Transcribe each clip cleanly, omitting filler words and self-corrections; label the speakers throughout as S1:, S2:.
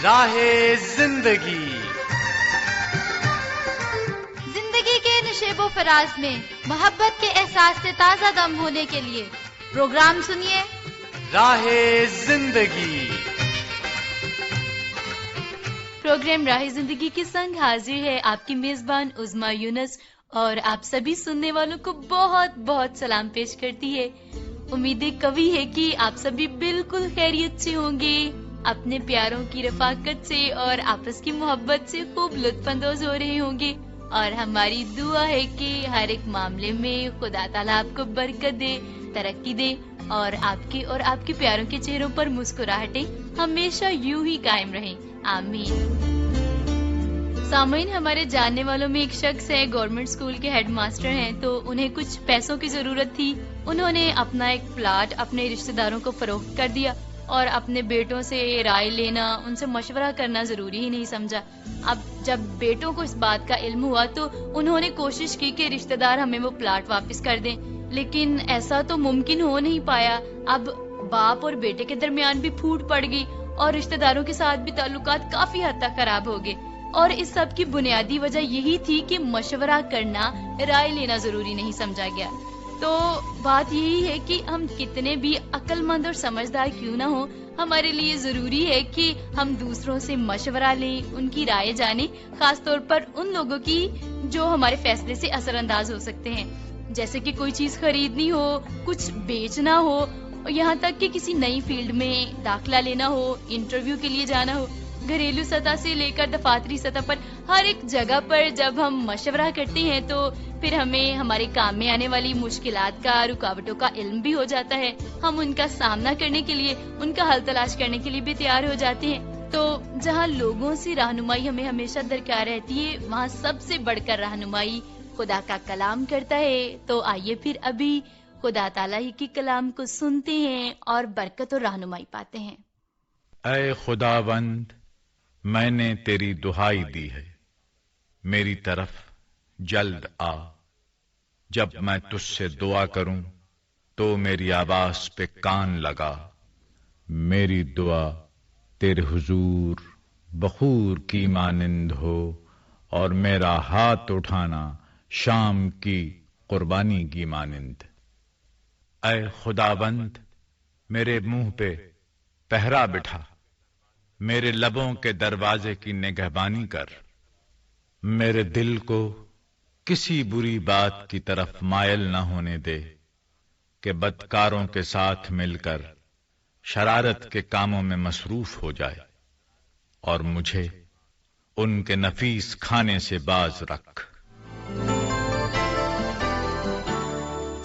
S1: راہ زندگی
S2: زندگی کے نشیب و فراز میں محبت کے احساس سے تازہ دم ہونے کے لیے پروگرام سنیے
S1: راہ زندگی۔
S3: پروگرام راہ زندگی کے سنگ حاضر ہے آپ کی میزبان عظمیٰ یونس، اور آپ سبھی سننے والوں کو بہت بہت سلام پیش کرتی ہے۔ امیدیں قوی ہے کہ آپ سبھی بالکل خیریت سے ہوں گے، اپنے پیاروں کی رفاقت سے اور آپس کی محبت سے خوب لطف اندوز ہو رہے ہوں گے، اور ہماری دعا ہے کہ ہر ایک معاملے میں خدا تعالیٰ آپ کو برکت دے، ترقی دے، اور آپ کے پیاروں کے چہروں پر مسکراہٹیں ہمیشہ یوں ہی قائم رہیں، آمین۔ سامعین، ہمارے جاننے والوں میں ایک شخص ہے، گورنمنٹ اسکول کے ہیڈ ماسٹر ہیں، تو انہیں کچھ پیسوں کی ضرورت تھی۔ انہوں نے اپنا ایک پلاٹ اپنے رشتہ داروں کو فروخت کر دیا، اور اپنے بیٹوں سے رائے لینا، ان سے مشورہ کرنا ضروری ہی نہیں سمجھا۔ اب جب بیٹوں کو اس بات کا علم ہوا تو انہوں نے کوشش کی کہ رشتہ دار ہمیں وہ پلاٹ واپس کر دیں، لیکن ایسا تو ممکن ہو نہیں پایا۔ اب باپ اور بیٹے کے درمیان بھی پھوٹ پڑ گئی، اور رشتہ داروں کے ساتھ بھی تعلقات کافی حد تک خراب ہو گئے، اور اس سب کی بنیادی وجہ یہی تھی کہ مشورہ کرنا، رائے لینا ضروری نہیں سمجھا گیا۔ تو بات یہی ہے کہ ہم کتنے بھی عقل مند اور سمجھدار کیوں نہ ہوں، ہمارے لیے ضروری ہے کہ ہم دوسروں سے مشورہ لیں، ان کی رائے جانیں، خاص طور پر ان لوگوں کی جو ہمارے فیصلے سے اثر انداز ہو سکتے ہیں، جیسے کہ کوئی چیز خریدنی ہو، کچھ بیچنا ہو، اور یہاں تک کہ کسی نئی فیلڈ میں داخلہ لینا ہو، انٹرویو کے لیے جانا ہو۔ گھریلو سطح سے لے کر دفاتری سطح پر ہر ایک جگہ پر جب ہم مشورہ کرتے ہیں تو پھر ہمیں ہمارے کام میں آنے والی مشکلات کا، رکاوٹوں کا علم بھی ہو جاتا ہے، ہم ان کا سامنا کرنے کے لیے، ان کا حل تلاش کرنے کے لیے بھی تیار ہو جاتے ہیں۔ تو جہاں لوگوں سے رہنمائی ہمیں ہمیشہ درکار رہتی ہے، وہاں سب سے بڑھ کر رہنمائی خدا کا کلام کرتا ہے۔ تو آئیے پھر ابھی خدا تعالیٰ ہی کے کلام کو سنتے ہیں اور برکت اور رہنمائی پاتے ہیں۔
S4: اے خداوند، میں نے تیری دہائی دی ہے، میری طرف جلد آ۔ جب میں تجھ سے دعا کروں تو میری آواز پہ کان لگا۔ میری دعا تیرے حضور بخور کی مانند ہو، اور میرا ہاتھ اٹھانا شام کی قربانی کی مانند۔ اے خداوند، میرے منہ پہ پہرا بٹھا، میرے لبوں کے دروازے کی نگہبانی کر۔ میرے دل کو کسی بری بات کی طرف مائل نہ ہونے دے کہ بدکاروں کے ساتھ مل کر شرارت کے کاموں میں مصروف ہو جائے، اور مجھے ان کے نفیس کھانے سے باز رکھ۔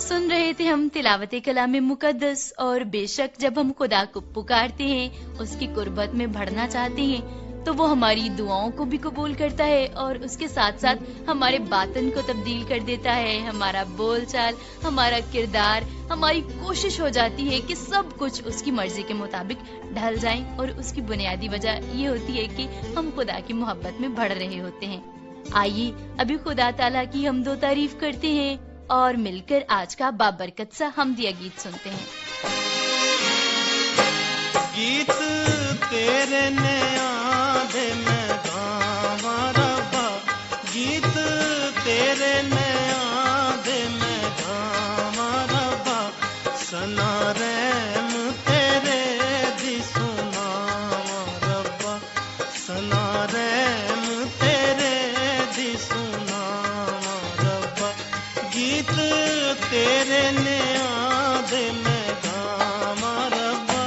S3: سن رہے تھے ہم تلاوت کلام مقدس، اور بے شک جب ہم خدا کو پکارتے ہیں، اس کی قربت میں بڑھنا چاہتے ہیں، تو وہ ہماری دعاؤں کو بھی قبول کرتا ہے، اور اس کے ساتھ ساتھ ہمارے باطن کو تبدیل کر دیتا ہے۔ ہمارا بول چال، ہمارا کردار، ہماری کوشش ہو جاتی ہے کہ سب کچھ اس کی مرضی کے مطابق ڈھل جائیں، اور اس کی بنیادی وجہ یہ ہوتی ہے کہ ہم خدا کی محبت میں بڑھ رہے ہوتے ہیں۔ آئیے ابھی خدا تعالیٰ کی حمد و تعریف کرتے ہیں، اور مل کر آج کا بابرکت سا حمدیہ گیت سنتے ہیں۔
S5: گیت تیرے نیا دے میں گاواں ربا، گیت تیرے نیا دے میں گاواں ربا، سنا رحم تیرے دی سناواں ربا، سنا رحم تیرے دی سناواں ربا، گیت تیرے نیا دے میں گاواں ربا۔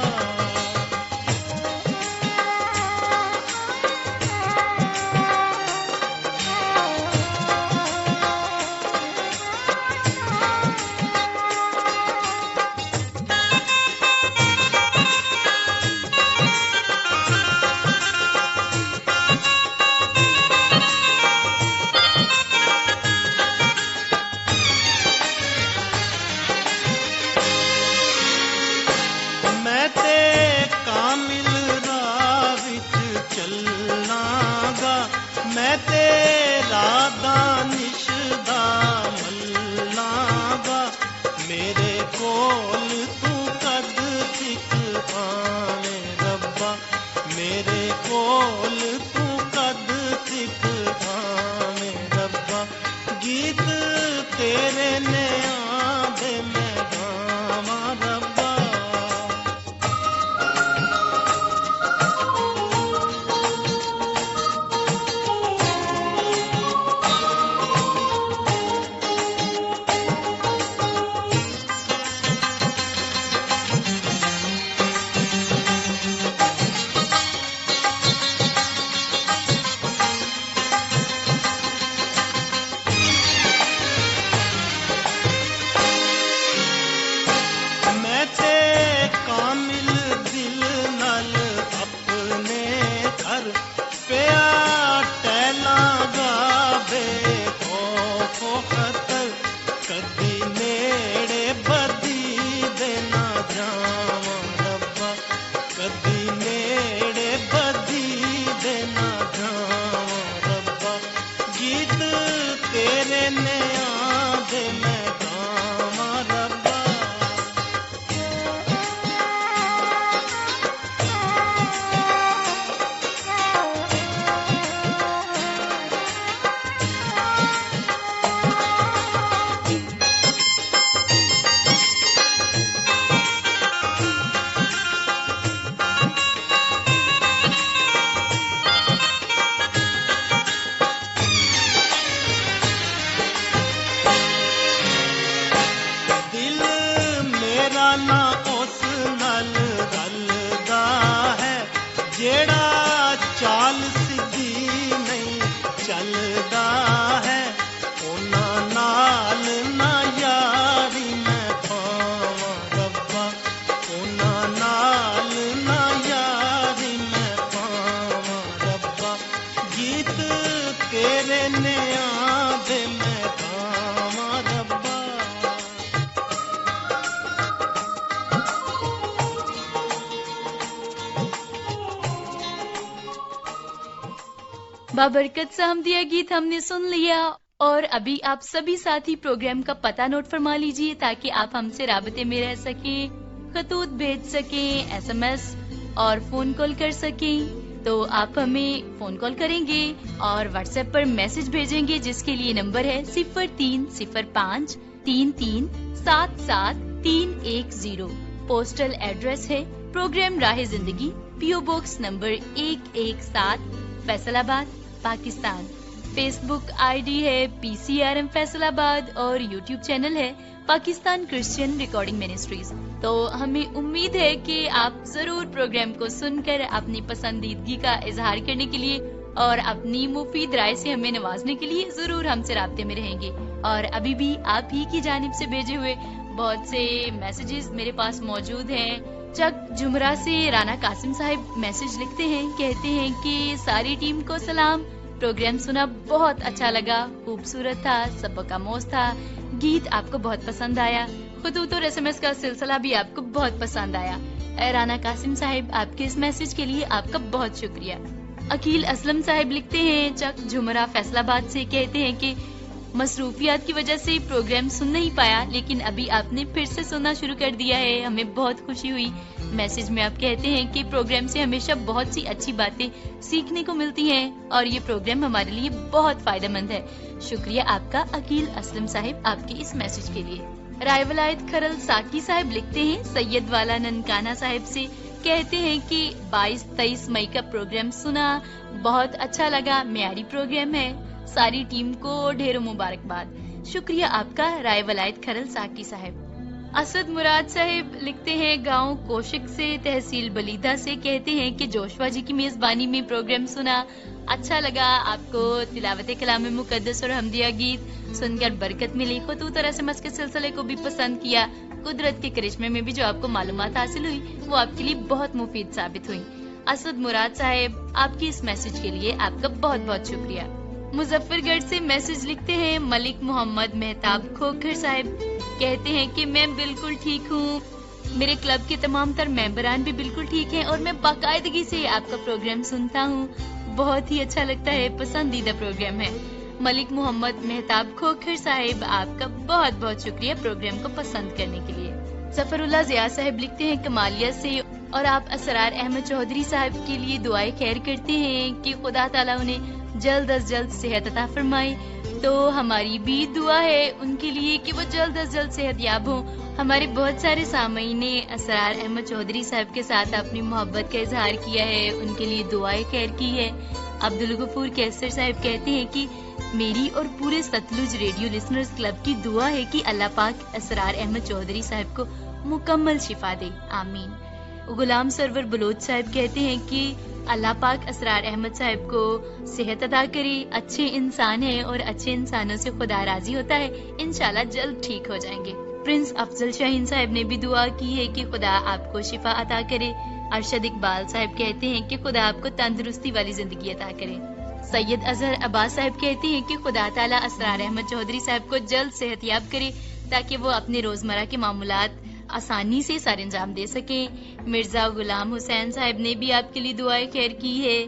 S5: शामिल दिल नाल अपने घर पिया टैला गावे खौफो खतर कदी नेड़े बदी दे ना जावां रब्बा कदी नेड़े बदी दे ना जावां रब्बा गीत तेरे ने आदे मैं गावां रब्बा दिल मेरा ना उस नाल रलदा है जेड़ा चाल सिद्धी नहीं चलदा है उन्हां नाल ना यारी मैं पावां रब्बा उन्हां नाल ना यारी मैं पावां रब्बा गीत तेरे ने आदे मैं गावां रब्बा
S3: बाबरकत से हमदिया गीत हमने सुन लिया और अभी आप सभी साथी प्रोग्राम का पता नोट फरमा लीजिए ताकि आप हमसे राबते में रह सकें, खतूत भेज सकें, एसएमएस और फोन कॉल कर सकें। तो आप हमें फोन कॉल करेंगे और व्हाट्सएप पर मैसेज भेजेंगे जिसके लिए नंबर है 0305 33 77 310। पोस्टल एड्रेस है प्रोग्राम राहे जिंदगी, PO box number 117 Faisalabad Pakistan. Facebook ID है PCRM फैसलाबाद और यूट्यूब चैनल है पाकिस्तान क्रिश्चियन रिकॉर्डिंग मिनिस्ट्रीज। तो हमें उम्मीद है कि आप जरूर प्रोग्राम को सुनकर अपनी पसंदीदगी का इजहार करने के लिए और अपनी मुफीद राय से हमें नवाजने के लिए जरूर हमसे राब्ते में रहेंगे। और अभी भी आप ही की जानिब से भेजे हुए बहुत से मैसेजेस मेरे पास मौजूद हैं। चक जुमरा से राना कासिम साहिब मैसेज लिखते हैं, कहते हैं कि सारी टीम को सलाम, प्रोग्राम सुना बहुत अच्छा लगा, खूबसूरत था, सबक आमोज था, गीत आपको बहुत पसंद आया, खतूत और SMS का सिलसिला भी आपको बहुत पसंद आया। राना कासिम साहिब आपके इस मैसेज के लिए आपका बहुत शुक्रिया। अकील असलम साहिब लिखते हैं चक जुमरा फैसलाबाद से, कहते हैं कि मसरूफियात की वजह से प्रोग्राम सुन नहीं पाया लेकिन अभी आपने फिर से सुनना शुरू कर दिया है, हमें बहुत खुशी हुई। मैसेज में आप कहते हैं कि प्रोग्राम से हमेशा बहुत सी अच्छी बातें सीखने को मिलती हैं और ये प्रोग्राम हमारे लिए बहुत फायदेमंद है। शुक्रिया आपका अकील असलम साहिब आपके इस मैसेज के लिए। राय वलायत खरल साकी साहिब लिखते हैं सैयद वाला ननकाना साहिब से, कहते हैं कि 22-23 मई का प्रोग्राम सुना, बहुत अच्छा लगा, म्यारी प्रोग्राम है, सारी टीम को ढेरों मुबारकबाद। शुक्रिया आपका राय वलायत खरल साकी साहिब। असद मुराद साहिब लिखते हैं गांव कोशिक से, तहसील बलीदा से, कहते हैं कि जोशवा जी की मेजबानी में प्रोग्राम सुना, अच्छा लगा, आपको तिलावत कलाम मुकद्दस और हमदिया गीत सुनकर बरकत मिली, खतूत और SMS के सिलसिले को भी पसंद किया, कुदरत के करिश्मे में भी जो आपको मालूमात हासिल हुई वो आपके लिए बहुत मुफीद साबित हुई। असद मुराद साहिब आपकी इस मैसेज के लिए आपका बहुत बहुत शुक्रिया। मुजफ्फरगढ़ से मैसेज लिखते हैं मलिक मोहम्मद मेहताब खोखर साहिब, कहते हैं कि मैं बिल्कुल ठीक हूँ, मेरे क्लब के तमाम तर मेंबरान भी बिल्कुल ठीक हैं और मैं बाकायदगी से आपका प्रोग्राम सुनता हूँ, बहुत ही अच्छा लगता है, पसंदीदा प्रोग्राम है। मलिक मोहम्मद मेहताब खोखर साहिब आपका बहुत बहुत शुक्रिया प्रोग्राम को पसंद करने के लिए। जफरुल्लाह जिया साहिब लिखते हैं कमालिया से और आप असरार अहमद चौधरी साहब के लिए दुआएं खैर करते हैं कि खुदा ताला उन्हें जल्द अज जल्द सेहत अता फरमाए। तो हमारी भी दुआ है उनके लिए कि वो जल्द अज जल्द सेहत याब हो। हमारे बहुत सारे सामईन ने असरार अहमद चौधरी साहब के साथ अपनी मोहब्बत का इजहार किया है, उनके लिए दुआएं खैर की है। अब्दुल गफूर कैसर साहब कहते हैं कि मेरी और पूरे सतलुज रेडियो लिसनर्स क्लब की दुआ है कि अल्लाह पाक असरार अहमद चौधरी साहब को मुकम्मल शिफा दे, आमीन। गुलाम सरवर बलोच साहब कहते हैं कि अल्लाह पाक असरार अहमद साहब को सेहत अता करे, अच्छे इंसान है और अच्छे इंसानों से खुदा राजी होता है, इंशाल्लाह जल्द ठीक हो जाएंगे। प्रिंस अफजल शाहीन साहब ने भी दुआ की है कि खुदा आपको शिफा अता करे। अरशद इकबाल साहब कहते हैं कि खुदा आपको तंदुरुस्ती वाली जिंदगी अता करे। सैयद अजहर अब्बास साहब कहते हैं कि खुदा ताला असरार अहमद चौधरी साहब को जल्द सेहतयाब करे ताकि वो अपने रोजमर्रा के मामूलात आसानी से सर अंजाम दे सके। मिर्जा गुलाम हुसैन साहब ने भी आपके लिए दुआएं खैर की है।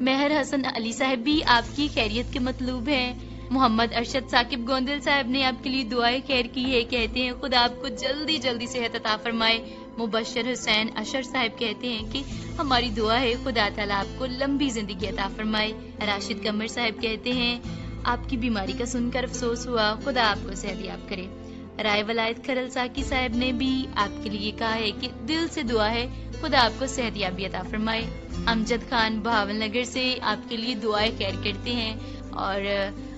S3: मेहर हसन अली साहब भी आपकी खैरियत के मतलूब हैं। मोहम्मद अरशद साकिब गोंदल साहब ने आपके लिए दुआएं खैर की है, कहते हैं खुदा आपको जल्दी जल्दी सेहत अता फरमाए। मुबशर हुसैन अशर साहब कहते हैं कि हमारी दुआ है खुदा ताला आपको लंबी जिंदगी अता फरमाए। राशिद कमर साहब कहते हैं आपकी बीमारी का सुनकर अफसोस हुआ, खुदा आपको सेहतयाब करे। राय वलायत खरल साकी साहब ने भी आपके लिए कहा है कि दिल से दुआ है खुदा आपको सेहतयाबी अता फरमाए। अमजद खान बहावल नगर से आपके लिए दुआएं खैर करते हैं और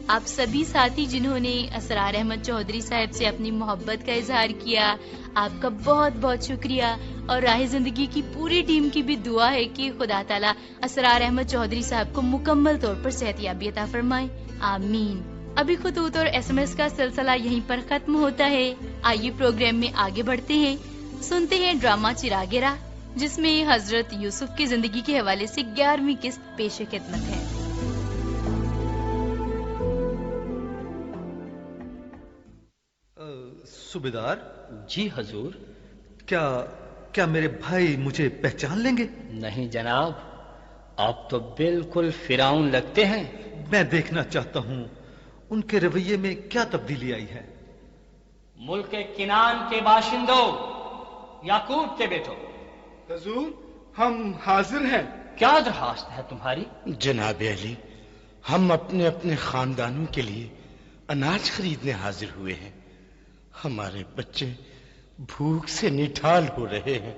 S3: आप सभी साथी जिन्होंने असरार अहमद चौधरी साहब से अपनी मोहब्बत का इजहार किया, आपका बहुत बहुत शुक्रिया। और राह जिंदगी की पूरी टीम की भी दुआ है कि खुदा ताला असरार अहमद चौधरी साहब को मुकम्मल तौर पर सेहतयाबी अता फरमाए, आमीन। अभी खुतूत और SMS का सिलसिला यहीं पर खत्म होता है। आइए प्रोग्राम में आगे बढ़ते हैं, सुनते हैं ड्रामा चिरागे राह, जिसमें हजरत यूसुफ की जिंदगी के हवाले से 11वीं किस्त पेश खिदमत है।
S6: सूबेदार
S7: जी हजूर।
S6: क्या मेरे भाई मुझे पहचान लेंगे?
S7: नहीं जनाब, आप तो बिल्कुल फिराउन लगते हैं।
S6: मैं देखना चाहता हूँ उनके रवैये में क्या तब्दीली आई है।
S7: मुल्क किनान के बाशिंदों, याकूब के बेटो।
S8: हजूर, हम हाजिर हैं।
S7: क्या दरखास्त है तुम्हारी?
S9: जनाब अली, हम अपने अपने खानदानों के लिए अनाज खरीदने हाजिर हुए हैं। हमारे बच्चे भूख से निठाल हो रहे हैं,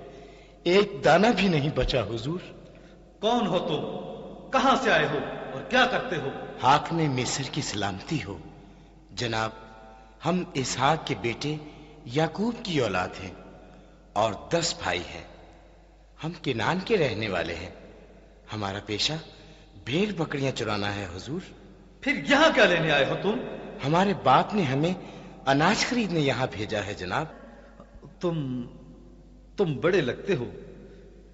S9: एक दाना भी नहीं बचा हुजूर।
S6: कौन हो तुम? कहां से आए हो और क्या करते हो?
S9: हाकिम मिस्र की सलामती हो जनाब। हम इसहाक के बेटे याकूब की औलाद हैं और 10 भाई हैं। हम किनान के रहने वाले हैं। हमारा पेशा भेड़ बकरियां चुराना है हुजूर।
S6: फिर यहाँ क्या लेने आए हो तुम?
S9: हमारे बाप ने हमें अनाज खरीदने यहाँ भेजा है जनाब।
S6: तुम बड़े लगते हो।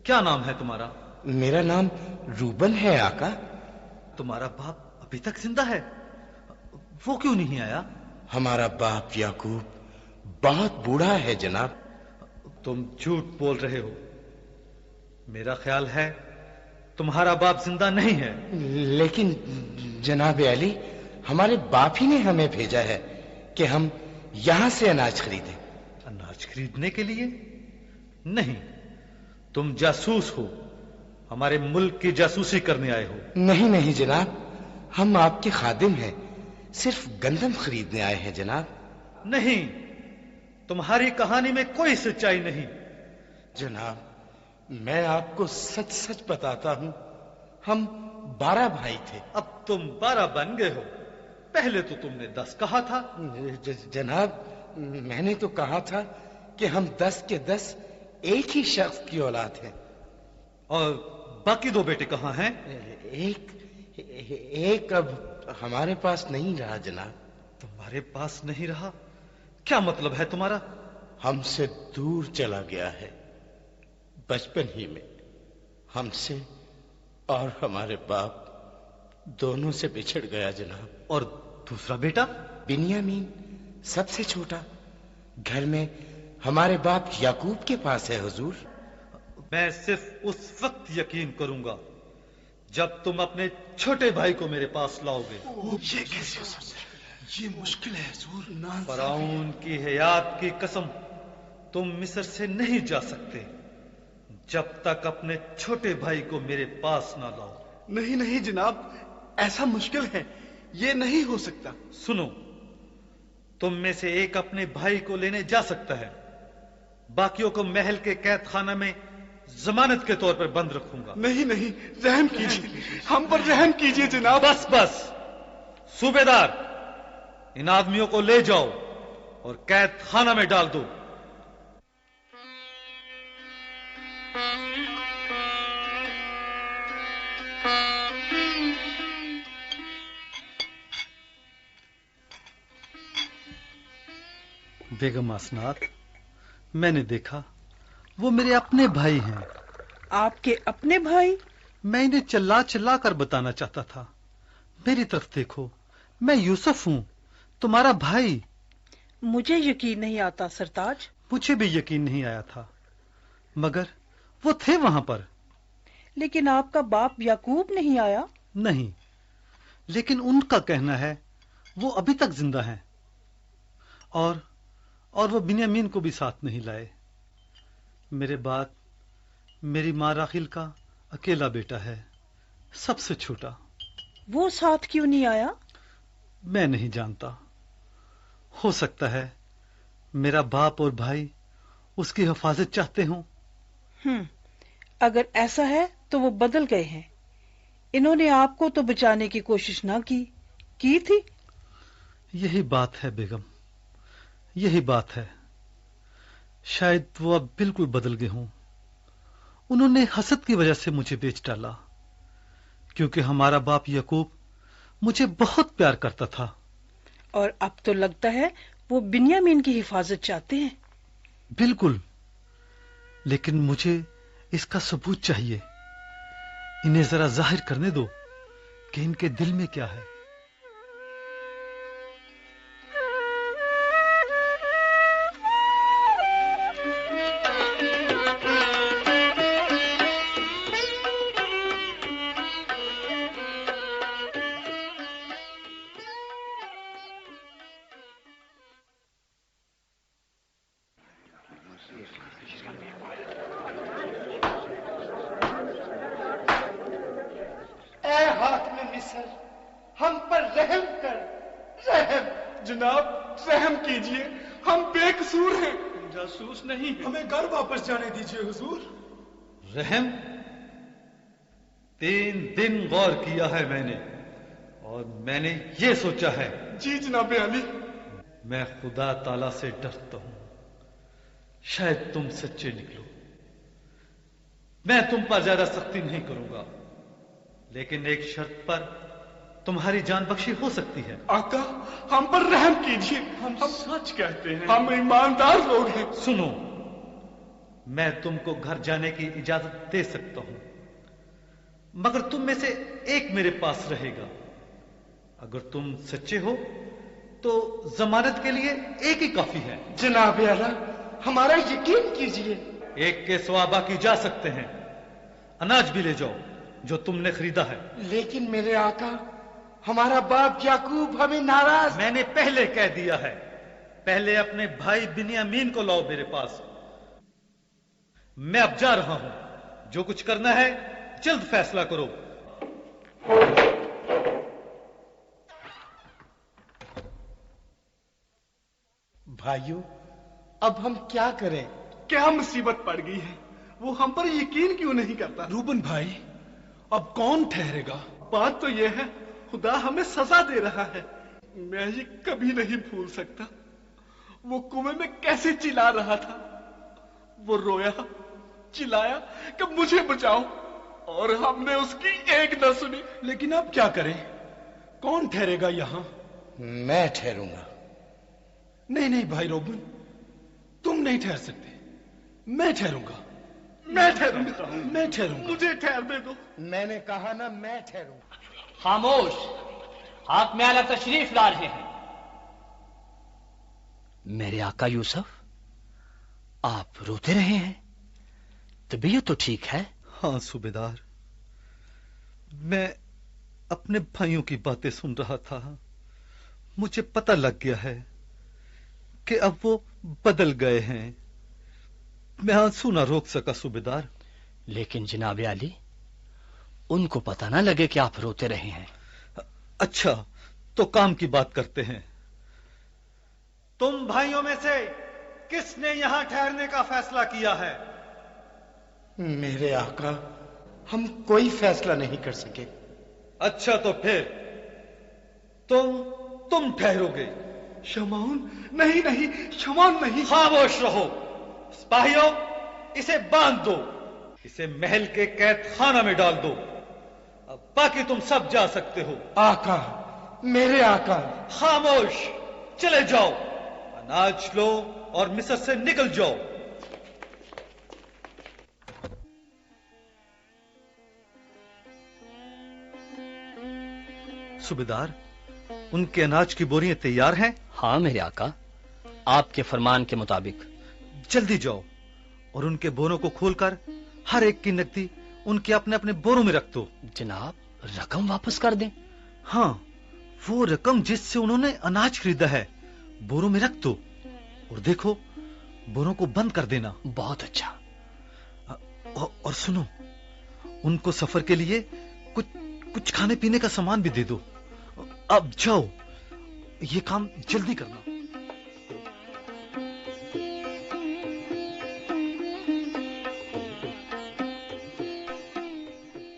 S6: क्या नाम है तुम्हारा?
S9: मेरा नाम रूबन है आका।
S6: तुम्हारा बाप अभी तक जिंदा है? वो क्यों नहीं आया?
S9: हमारा बाप याकूब बहुत बूढ़ा है जनाब।
S6: तुम झूठ बोल रहे हो। मेरा ख्याल है तुम्हारा बाप जिंदा नहीं है।
S9: लेकिन जनाब अली, हमारे बाप ही ने हमें भेजा है कि हम यहां से अनाज खरीदें।
S6: अनाज खरीदने के लिए? नहीं, तुम जासूस हो, हमारे मुल्क की जासूसी करने आए हो।
S9: नहीं नहीं जनाब, हम आपके खादिम हैं, सिर्फ गंदम खरीदने आए हैं जनाब।
S6: नहीं, तुम्हारी कहानी में कोई सच्चाई नहीं।
S9: जनाब, मैं आपको सच सच बताता हूं, हम 12 भाई थे।
S6: अब तुम 12 बन गए हो। पहले तो तुमने 10 कहा था।
S9: जनाब, मैंने तो कहा था कि हम 10 के 10 एक ही शख्स की औलाद हैं।
S6: और बाकी 2 बेटे कहाँ हैं?
S9: एक अब हमारे पास नहीं रहा जनाब।
S6: तुम्हारे पास नहीं रहा? क्या मतलब है तुम्हारा?
S9: हमसे दूर चला गया है बचपन ही में। हमसे और हमारे बाप दोनों से बिछड़ गया जनाब।
S6: और दूसरा बेटा?
S9: बिन्यामीन सबसे छोटा, घर में हमारे बाप याकूब के पास है हुजूर।
S6: मैं सिर्फ उस वक्त यकीन करूंगा जब तुम अपने छोटे भाई को मेरे पास लाओगे।
S8: ये कैसे हो सकता है? ये मुश्किल है हुजूर।
S6: फराउन की हयात की कसम, तुम मिस्र से नहीं जा सकते जब तक अपने छोटे भाई को मेरे पास ना लाओ।
S8: नहीं नहीं जनाब, ऐसा मुश्किल है, ये नहीं हो सकता।
S6: सुनो, तुम में से एक अपने भाई को लेने जा सकता है, बाकियों को महल के कैद खाना में जमानत के तौर पर बंद रखूंगा।
S8: नहीं नहीं, रहम कीजिए, हम पर रहम कीजिए जनाब।
S6: बस बस, सूबेदार, इन आदमियों को ले जाओ और कैद खाना में डाल दो। बेगम आसनात, मैंने देखा वो मेरे अपने भाई हैं।
S10: आपके अपने भाई?
S6: मैं इन्हें चिल्ला चिल्ला कर बताना चाहता था। मेरी तरफ देखो, मैं यूसुफ हूँ, तुम्हारा भाई।
S10: मुझे यकीन नहीं आता सरताज।
S6: मुझे भी यकीन नहीं आया था, मगर वो थे वहां पर।
S10: लेकिन आपका बाप याकूब नहीं आया?
S6: नहीं, लेकिन उनका कहना है वो अभी तक जिंदा हैं, और वो बिन्यामीन को भी साथ नहीं लाए। मेरे बाद मेरी माँ राखिल का अकेला बेटा है, सबसे छोटा।
S10: वो साथ क्यों नहीं आया?
S6: मैं नहीं जानता। हो सकता है मेरा बाप और भाई उसकी हिफाजत चाहते हों।
S10: अगर ऐसा है तो वो बदल गए हैं। इन्होंने आपको तो बचाने की कोशिश ना की थी?
S6: यही बात है बेगम, यही बात है। शायद वो अब बिल्कुल बदल गए हों। उन्होंने हसद की वजह से मुझे बेच डाला, क्योंकि हमारा बाप याकूब मुझे बहुत प्यार करता था।
S10: और अब तो लगता है वो बिन्यामीन की हिफाजत चाहते हैं।
S6: बिल्कुल, लेकिन मुझे इसका सबूत चाहिए। इन्हें जरा जाहिर करने दो कि इनके दिल में क्या है।
S8: हम पर रहम कर, रहम। जनाब रहम कीजिए, हम बेकसूर हैं, जासूस नहीं हैं। हमें घर वापस जाने दीजिए हुजूर।
S6: रहम? 3 दिन गौर किया है मैंने, और मैंने ये सोचा है।
S8: जी जनाब अली।
S6: मैं खुदा ताला से डरता हूं, शायद तुम सच्चे निकलो। मैं तुम पर ज्यादा सख्ती नहीं करूंगा, लेकिन एक शर्त पर तुम्हारी जान बख्शी हो सकती है।
S8: आका हम पर रहम कीजिए, हम सच कहते हैं, हम ईमानदार लोग हैं।
S6: सुनो, मैं तुमको घर जाने की इजाजत दे सकता हूं, मगर तुम में से एक मेरे पास रहेगा। अगर तुम सच्चे हो तो जमानत के लिए एक ही काफी है।
S8: जनाब आला, हमारा यकीन कीजिए।
S6: एक के सिवा बाकी जा सकते हैं। अनाज भी ले जाओ जो तुमने खरीदा है।
S8: लेकिन मेरे आका, हमारा बाप याकूब हमें नाराज।
S6: मैंने पहले कह दिया है, पहले अपने भाई बिन्यामीन को लाओ मेरे पास। मैं अब जा रहा हूं, जो कुछ करना है जल्द फैसला करो।
S9: भाइयों, अब हम क्या करें?
S8: क्या मुसीबत पड़ गई है? वो हम पर यकीन क्यों नहीं करता?
S11: रूबन भाई, अब कौन ठहरेगा?
S8: बात तो यह है, खुदा हमें सजा दे रहा है। मैं ये कभी नहीं भूल सकता। वो कुएं में कैसे चिल्ला रहा था। वो रोया, चिल्लाया कि मुझे बचाओ, और हमने उसकी एक न सुनी।
S11: लेकिन अब क्या करें? कौन ठहरेगा यहाँ?
S9: मैं ठहरूंगा।
S11: नहीं नहीं भाई रोबन, तुम नहीं ठहर सकते। मैं ठहरूंगा।
S8: मैं ठहरूंगा।
S11: मैं ठहरूंगा।
S8: मुझे ठहरने दो।
S9: मैंने कहा ना, मैं ठहरूंगा।
S7: खामोश, हाथ में आला तशरीफ ला रहे हैं।
S12: मेरे आका यूसुफ, आप रोते रहे हैं, तबीयत तो ठीक है?
S6: हाँ सूबेदार, मैं अपने भाइयों की बातें सुन रहा था। मुझे पता लग गया है कि अब वो बदल गए हैं। मैं आंसू ना रोक सका सूबेदार।
S12: लेकिन जनाब अली, उनको पता ना लगे कि आप रोते रहे हैं।
S6: अच्छा, तो काम की बात करते हैं। तुम भाइयों में से किसने यहां ठहरने का फैसला किया है?
S9: मेरे आका, हम कोई फैसला नहीं कर सके।
S6: अच्छा, तो फिर तुम ठहरोगे।
S8: शमौन, नहीं नहीं, शमौन नहीं।
S6: खामोश रहो। सिपाहियों, इसे बांध दो, इसे महल के कैद खाना में डाल दो। अब बाकी तुम सब जा सकते हो।
S9: आका, मेरे आका।
S6: खामोश, चले जाओ। अनाज लो, اور مصر سے نکل جاؤ۔ صوبیدار، ان کے اناج کی بوریاں تیار ہیں؟
S12: ہاں میرے آقا، آپ کے فرمان کے مطابق۔
S6: جلدی جاؤ اور ان کے بوروں کو کھول کر ہر ایک کی نقدی ان کے اپنے اپنے بوروں میں رکھ دو۔
S12: جناب، رقم واپس کر دیں؟
S6: ہاں، وہ رقم جس سے انہوں نے اناج خریدا ہے بوروں میں رکھ دو، اور دیکھو بوروں کو بند کر دینا۔
S12: بہت اچھا۔
S6: اور سنو، ان کو سفر کے لیے کچھ کھانے پینے کا سامان بھی دے دو۔ اب جاؤ، یہ کام جلدی کرنا۔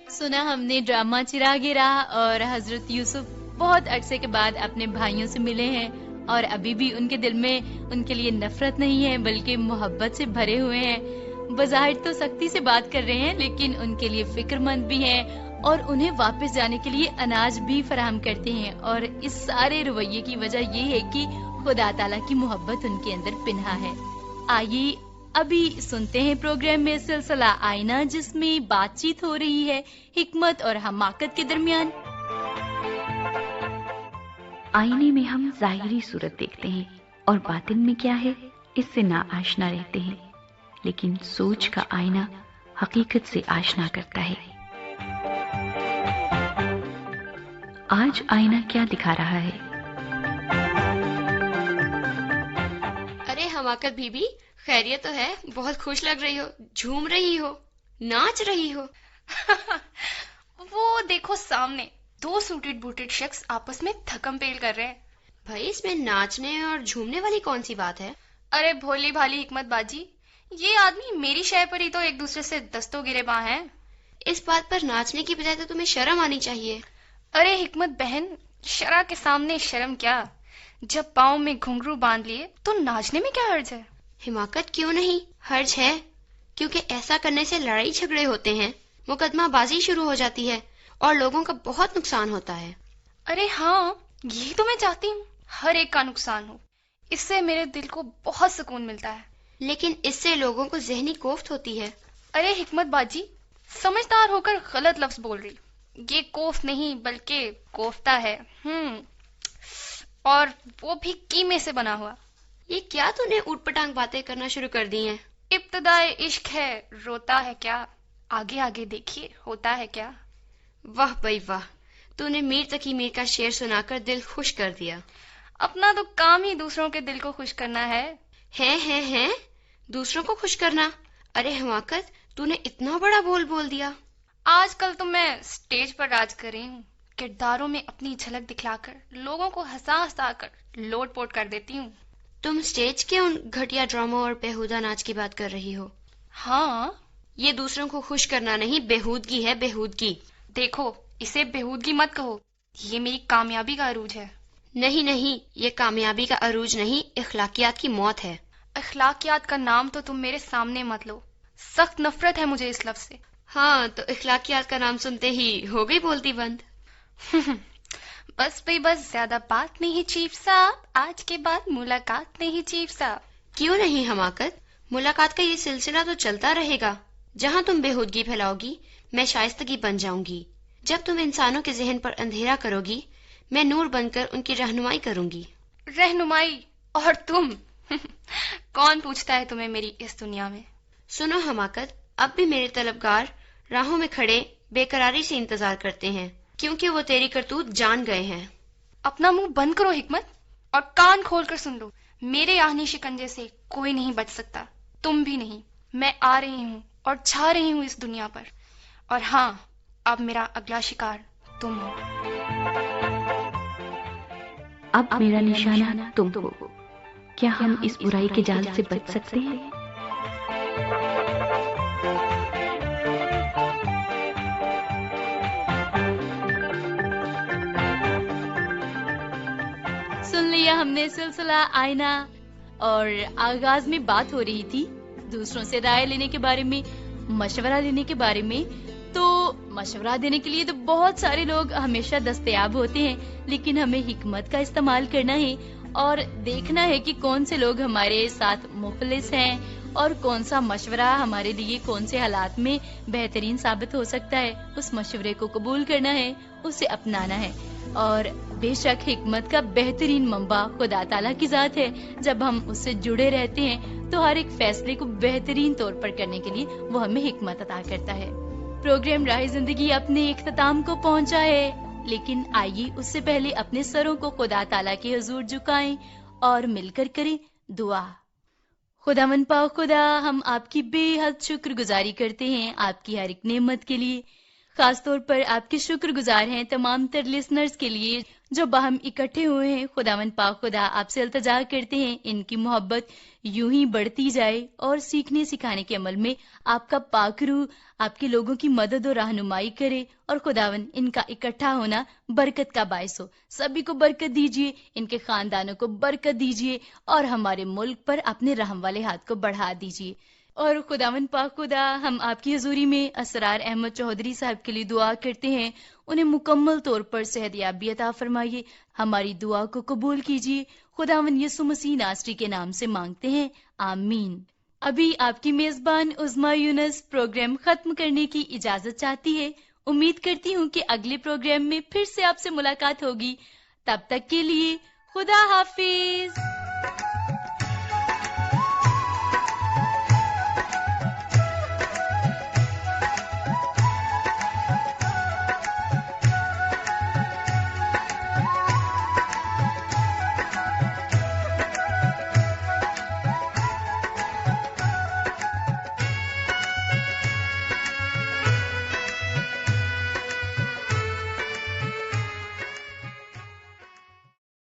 S3: سنا ہم نے ڈرامہ چراغ راہ، اور حضرت یوسف بہت عرصے کے بعد اپنے بھائیوں سے ملے ہیں، اور ابھی بھی ان کے دل میں ان کے لیے نفرت نہیں ہے بلکہ محبت سے بھرے ہوئے ہیں۔ بظاہر تو سختی سے بات کر رہے ہیں، لیکن ان کے لیے فکر مند بھی ہیں اور انہیں واپس جانے کے لیے اناج بھی فراہم کرتے ہیں، اور اس سارے رویے کی وجہ یہ ہے کہ خدا تعالیٰ کی محبت ان کے اندر پنہا ہے۔ آئیے ابھی سنتے ہیں پروگرام میں سلسلہ آئینہ، جس میں بات چیت ہو رہی ہے حکمت اور حماقت کے درمیان۔
S13: آئینے میں ہم ظاہری صورت دیکھتے ہیں اور باطن میں کیا ہے اس سے نا آشنا رہتے ہیں، لیکن سوچ کا آئینہ حقیقت سے آشنا کرتا ہے۔ آج آئینہ کیا دکھا رہا ہے؟
S14: ارے حماقت بی بی، خیریت تو ہے؟ بہت خوش لگ رہی ہو، جھوم رہی ہو، ناچ رہی ہو۔
S15: وہ دیکھو سامنے دو سوٹڈ بوٹڈ شخص آپس میں تھکم پیل کر رہے ہیں۔
S14: بھائی، اس میں ناچنے اور جھومنے والی کون سی بات ہے؟
S15: ارے بھولی بھالی حکمت باجی، یہ آدمی میری شے پر ہی تو ایک دوسرے سے دستوں گرے باں ہیں۔
S14: اس بات پر ناچنے کی بجائے تو تمہیں شرم آنی چاہیے۔
S15: ارے حکمت بہن، شرع کے سامنے شرم کیا؟ جب پاؤں میں گھنگرو باندھ لیے تو ناچنے میں کیا حرج ہے؟
S14: حماقت کیوں نہیں، حرج ہے، کیونکہ ایسا کرنے سے لڑائی جھگڑے ہوتے ہیں، مقدمہ بازی شروع ہو جاتی ہے اور لوگوں کا بہت نقصان ہوتا ہے۔
S15: ارے ہاں، یہی تو میں چاہتی ہوں، ہر ایک کا نقصان ہو، اس سے میرے دل کو بہت سکون ملتا ہے۔
S14: لیکن اس سے لوگوں کو ذہنی کوفت ہوتی ہے۔
S15: ارے حکمت باجی، سمجھدار ہو کر غلط لفظ بول رہی، یہ کوفت نہیں بلکہ کوفتہ ہے، اور وہ بھی قیمے سے بنا ہوا۔
S14: یہ کیا تو نے اوٹ پٹانگ باتیں کرنا شروع کر دی ہیں؟
S15: ابتدائے عشق ہے، روتا ہے کیا، آگے آگے دیکھیے ہوتا ہے کیا۔
S14: واہ بھائی واہ، تو نے میر تقی میر کا شعر سنا کر دل خوش کر دیا۔
S15: اپنا تو کام ہی دوسروں کے دل کو خوش کرنا ہے۔
S14: ہیں دوسروں کو خوش کرنا؟ ارے حماقت، تو نے اتنا بڑا بول دیا۔
S15: آج کل تو میں سٹیج پر راج کر رہی ہوں، کرداروں میں اپنی جھلک دکھلا کر لوگوں کو ہنسا کر لوٹ پوٹ کر دیتی ہوں۔
S14: تم سٹیج کے ان گھٹیا ڈراموں اور بیہودہ ناچ کی بات کر رہی ہو؟
S15: ہاں،
S14: یہ دوسروں کو خوش کرنا نہیں، بیہودگی ہے، بیہودگی۔
S15: دیکھو، اسے بیہودگی مت کہو، یہ میری کامیابی کا عروج ہے۔
S14: نہیں، یہ کامیابی کا عروج نہیں، اخلاقیات کی موت ہے۔
S15: اخلاقیات کا نام تو تم میرے سامنے مت لو، سخت نفرت ہے مجھے اس لفظ سے۔
S14: ہاں، تو اخلاقیات کا نام سنتے ہی ہو گئی بولتی بند۔
S15: بس بھئی بس، زیادہ بات نہیں چیف صاحب، آج کے بعد ملاقات نہیں چیف صاحب۔
S14: کیوں نہیں حماقت، ملاقات کا یہ سلسلہ تو چلتا رہے گا۔ جہاں تم بیہودگی پھیلاؤ گی میں شائستگی بن جاؤں گی، جب تم انسانوں کے ذہن پر اندھیرا کرو گی میں نور بن کر ان کی رہنمائی کروں گی۔
S15: رہنمائی؟ اور تم؟ کون پوچھتا ہے تمہیں میری اس دنیا میں؟
S14: سنو حماقت، اب بھی میرے طلبگار راہوں میں کھڑے بے قراری سے انتظار کرتے ہیں، کیونکہ وہ تیری کرتوت جان گئے ہیں۔
S15: اپنا منہ بند کرو حکمت، اور کان کھول کر سن لو، میرے آہنی شکنجے سے کوئی نہیں بچ سکتا، تم بھی نہیں۔ میں آ رہی ہوں اور چھا رہی ہوں اس دنیا پر، اور ہاں، اب میرا اگلا شکار تم ہو۔
S13: اب میرا نشانہ تم ہو، کیا ہم اس برائی کے جال سے بچ سکتے ہیں؟
S3: سن لیا ہم نے سلسلہ آئینہ، اور آغاز میں بات ہو رہی تھی دوسروں سے رائے لینے کے بارے میں، مشورہ لینے کے بارے میں۔ تو مشورہ دینے کے لیے تو بہت سارے لوگ ہمیشہ دستیاب ہوتے ہیں، لیکن ہمیں حکمت کا استعمال کرنا ہے اور دیکھنا ہے کہ کون سے لوگ ہمارے ساتھ مفلس ہیں اور کون سا مشورہ ہمارے لیے کون سے حالات میں بہترین ثابت ہو سکتا ہے. اس مشورے کو قبول کرنا ہے, اسے اپنانا ہے. اور بے شک حکمت کا بہترین منبع خدا تعالیٰ کی ذات ہے. جب ہم اس سے جڑے رہتے ہیں تو ہر ایک فیصلے کو بہترین طور پر کرنے کے لیے وہ ہمیں حکمت عطا کرتا ہے. پروگرام راہ زندگی اپنے اختتام کو پہنچا ہے, لیکن آئیے اس سے پہلے اپنے سروں کو خدا تعالیٰ کے حضور جھکائیں اور مل کر کریں دعا. خداوند پاک خدا, ہم آپ کی بے حد شکر گزاری کرتے ہیں آپ کی ہر ایک نعمت کے لیے. خاص طور پر آپ کے شکر گزار ہیں تمام تر لسنرز کے لیے جو باہم اکٹھے ہوئے ہیں. خداوند پاک خدا, آپ سے التجا کرتے ہیں ان کی محبت یوں ہی بڑھتی جائے اور سیکھنے سکھانے کے عمل میں آپ کا پاک روح آپ کے لوگوں کی مدد اور رہنمائی کرے, اور خداوند ان کا اکٹھا ہونا برکت کا باعث ہو. سبھی کو برکت دیجیے, ان کے خاندانوں کو برکت دیجیے اور ہمارے ملک پر اپنے رحم والے ہاتھ کو بڑھا دیجیے. اور خداوند پاک خدا, ہم آپ کی حضوری میں اسرار احمد چودھری صاحب کے لیے دعا کرتے ہیں, انہیں مکمل طور پر صحت یابی عطا فرمائیے. ہماری دعا کو قبول کیجیے. خداوند یسوع مسیح ناصری کے نام سے مانگتے ہیں, آمین. ابھی آپ کی میزبان عظمیٰ یونس پروگرام ختم کرنے کی اجازت چاہتی ہے. امید کرتی ہوں کہ اگلے پروگرام میں پھر سے آپ سے ملاقات ہوگی. تب تک کے لیے خدا حافظ.